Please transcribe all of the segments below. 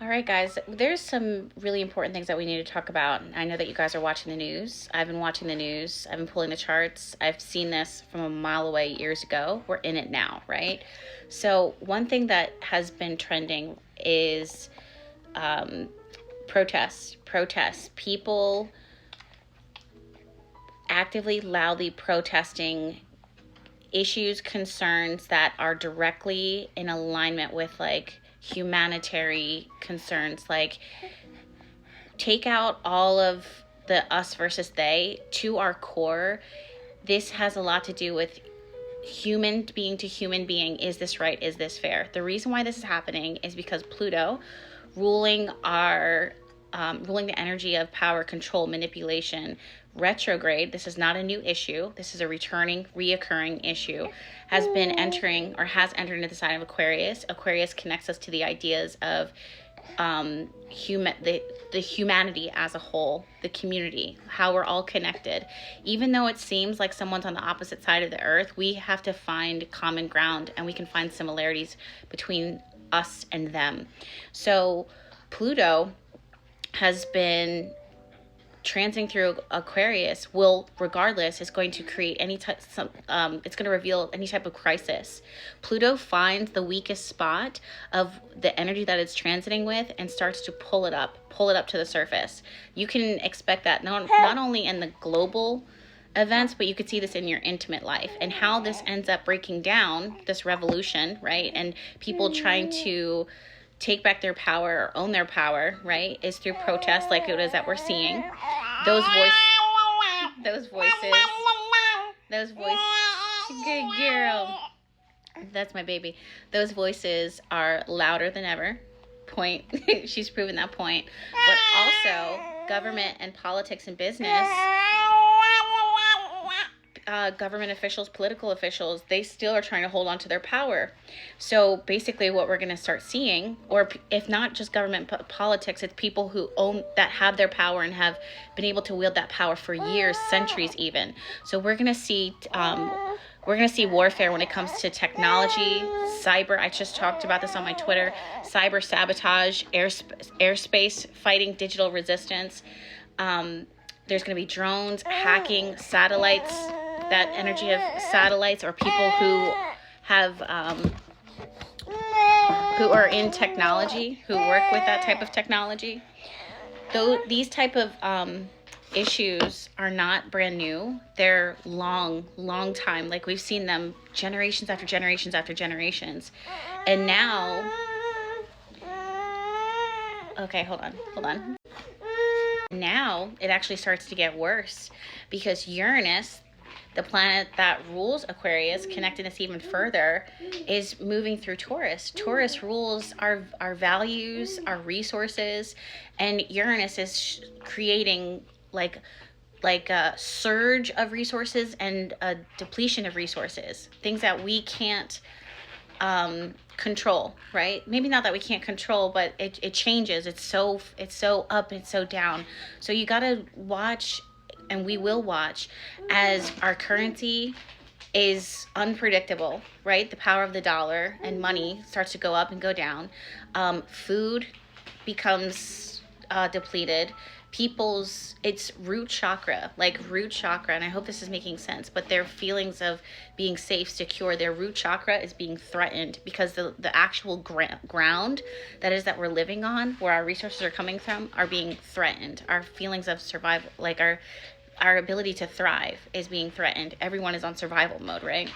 All right, guys, there's some really important things that we need to talk about. I know that you guys are watching the news. I've been watching the news. I've been pulling the charts. I've seen this from a mile away years ago. We're in it now, right? So one thing that has been trending is protests. People actively, loudly protesting issues, concerns that are directly in alignment with like humanitarian concerns, like take out all of the us versus they to our core. This has a lot to do with human being to human being. Is this right? Is this fair? The reason why this is happening is because Pluto, ruling the energy of power, control, manipulation, retrograde. This is not a new issue. This is a reoccurring issue. Has entered into the sign of Aquarius. Aquarius connects us to the ideas of the humanity as a whole, the community, how we're all connected. Even though it seems like someone's on the opposite side of the earth, we have to find common ground, and we can find similarities between us and them. So Pluto has been transiting through Aquarius, regardless, is going to create it's going to reveal any type of crisis. Pluto finds the weakest spot of the energy that it's transiting with and starts to pull it up to the surface. You can expect that not only in the global events, but you could see this in your intimate life, and how this ends up breaking down, this revolution, right? And people trying to take back their power or own their power, right, is through protests like it is that we're seeing. Those voices, good girl. That's my baby. Those voices are louder than ever. Point. She's proven that point. But also government and politics and business, government officials, political officials, they still are trying to hold on to their power. So basically what we're going to start seeing, or if not just government politics, it's people who have their power and have been able to wield that power for years, centuries even. So we're going to see warfare when it comes to technology, cyber. I just talked about this on my Twitter. Cyber sabotage, airspace fighting, digital resistance. There's going to be drones, hacking, satellites, that energy of satellites, or people who have who are in technology, who work with that type of technology. Though these type of issues are not brand new. They're long time. Like, we've seen them generations after generations after generations. And now, okay, hold on. Now it actually starts to get worse, because Uranus, the planet that rules Aquarius, connecting us even further, is moving through Taurus. Taurus rules our values, our resources, and Uranus is creating like a surge of resources and a depletion of resources, things that we can't control, right? Maybe not that we can't control, but it changes. It's so up, it's so down. So you got to watch, and we will watch, as our currency is unpredictable, right? The power of the dollar and money starts to go up and go down. Food becomes depleted. It's root chakra, and I hope this is making sense, but their feelings of being safe, secure, their root chakra is being threatened, because the actual ground that we're living on, where our resources are coming from, are being threatened. Our feelings of survival, like our ability to thrive, is being threatened. Everyone is on survival mode, right?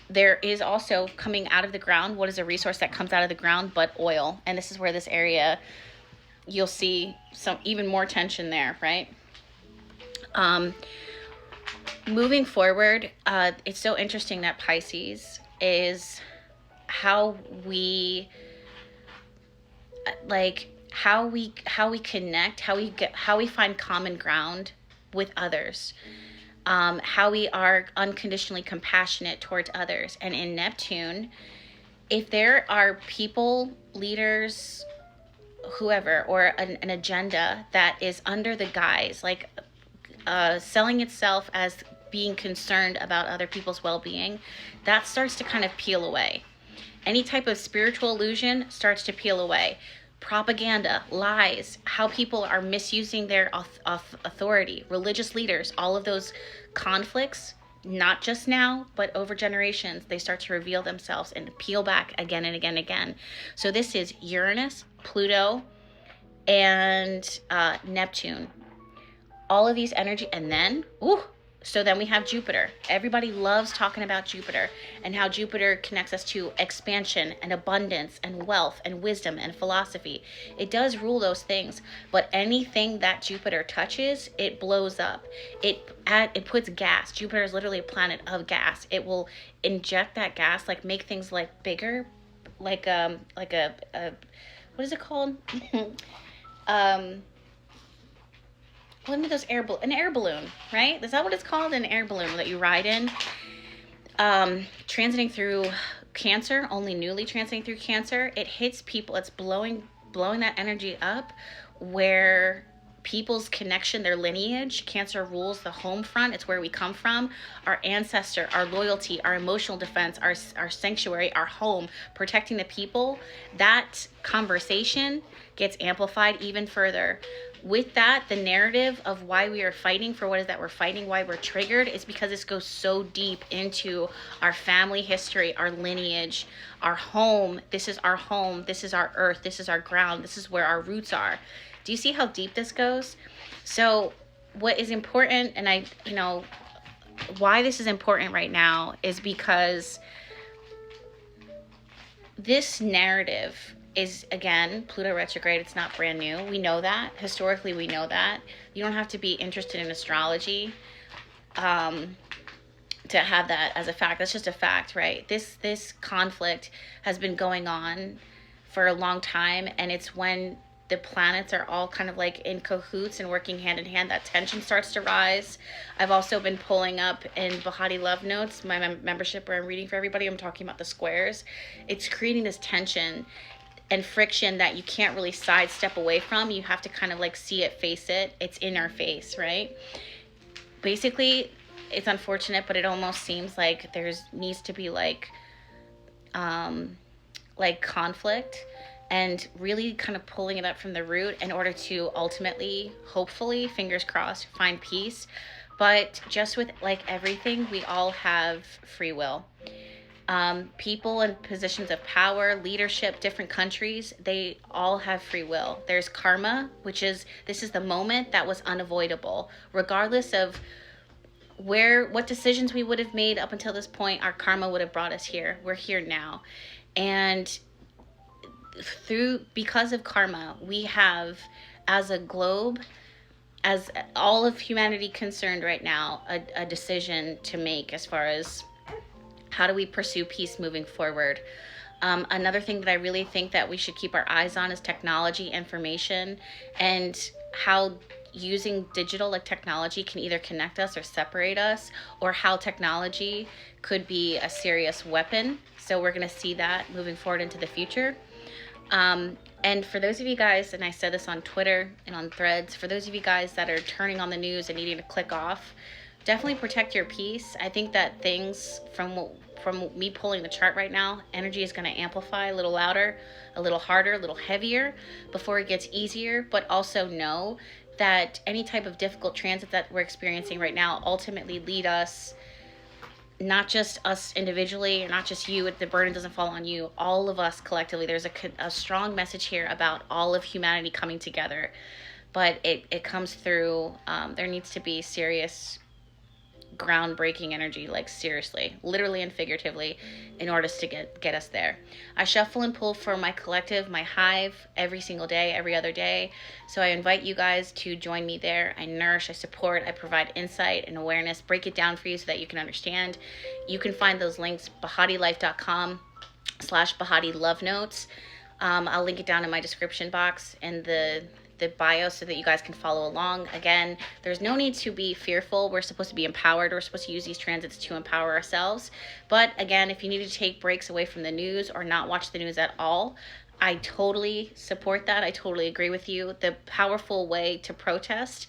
There is also, coming out of the ground, what is a resource that comes out of the ground but oil? And this is where this area, you'll see some even more tension there, right? Moving forward, it's so interesting that Pisces is how we connect, how we find common ground with others, how we are unconditionally compassionate towards others. And in Neptune, if there are people, leaders, whoever, or an agenda that is under the guise, selling itself as being concerned about other people's well-being, that starts to kind of peel away. Any type of spiritual illusion starts to peel away. Propaganda, lies, how people are misusing their authority, religious leaders, all of those conflicts, not just now, but over generations, they start to reveal themselves and peel back again and again and again. So this is Uranus, Pluto, and Neptune. All of these energy, and then, so then we have Jupiter. Everybody loves talking about Jupiter and how Jupiter connects us to expansion and abundance and wealth and wisdom and philosophy. It does rule those things, but anything that Jupiter touches, it blows up. It puts gas. Jupiter is literally a planet of gas. It will inject that gas, like make things like bigger, like a what is it called? One of those an air balloon, right? Is that what it's called? An air balloon that you ride in. Transiting through Cancer, only newly transiting through Cancer, it hits people. It's blowing that energy up where people's connection, their lineage. Cancer rules the home front. It's where we come from. Our ancestor, our loyalty, our emotional defense, our sanctuary, our home, protecting the people. That conversation gets amplified even further. With that, the narrative of why we are fighting, for what is that we're fighting, why we're triggered, is because this goes so deep into our family history, our lineage, our home. This is our home. This is our earth. This is our ground. This is where our roots are. Do you see how deep this goes? So what is important, and why this is important right now is because this narrative is, again, Pluto retrograde. It's not brand new. We know that. Historically, we know that. You don't have to be interested in astrology to have that as a fact. That's just a fact, right? This conflict has been going on for a long time, and it's when the planets are all kind of like in cahoots and working hand in hand that tension starts to rise. I've also been pulling up in BehatiLife notes, my membership where I'm reading for everybody. I'm talking about the squares. It's creating this tension and friction that you can't really sidestep away from. You have to kind of like see it, face it. It's in our face, right? Basically, it's unfortunate, but it almost seems like there's needs to be like conflict and really kind of pulling it up from the root in order to ultimately, hopefully, fingers crossed, find peace. But just with like everything, we all have free will. People in positions of power, leadership, different countries, they all have free will. There's karma, this is the moment that was unavoidable. Regardless of what decisions we would have made up until this point, our karma would have brought us here. We're here now. And because of karma, we have, as a globe, as all of humanity concerned right now, a decision to make as far as how do we pursue peace moving forward. Another thing that I really think that we should keep our eyes on is technology, information, and how using digital like technology can either connect us or separate us, or how technology could be a serious weapon. So we're going to see that moving forward into the future. And for those of you guys, and I said this on Twitter and on Threads, for those of you guys that are turning on the news and needing to click off, definitely protect your peace. I think that things from me pulling the chart right now, energy is going to amplify a little louder, a little harder, a little heavier before it gets easier. But also know that any type of difficult transit that we're experiencing right now ultimately lead us, not just us individually, or not just you, the burden doesn't fall on you, all of us collectively. There's a strong message here about all of humanity coming together, but it comes through, there needs to be serious groundbreaking energy, like seriously, literally and figuratively, in order to get us there. I shuffle and pull for my collective, my hive, every single day, every other day. So I invite you guys to join me there. I nourish, I support, I provide insight and awareness, break it down for you so that you can understand. You can find those links, BehatiLife.com/BehatiLoveNotes. I'll link it down in my description box and the bio so that you guys can follow along. Again, there's no need to be fearful. We're supposed to be empowered. We're supposed to use these transits to empower ourselves. But again, if you need to take breaks away from the news or not watch the news at all, I totally support that. I totally agree with you. The powerful way to protest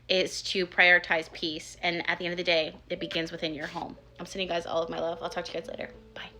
is to prioritize peace. And at the end of the day, it begins within your home. I'm sending you guys all of my love. I'll talk to you guys later. Bye.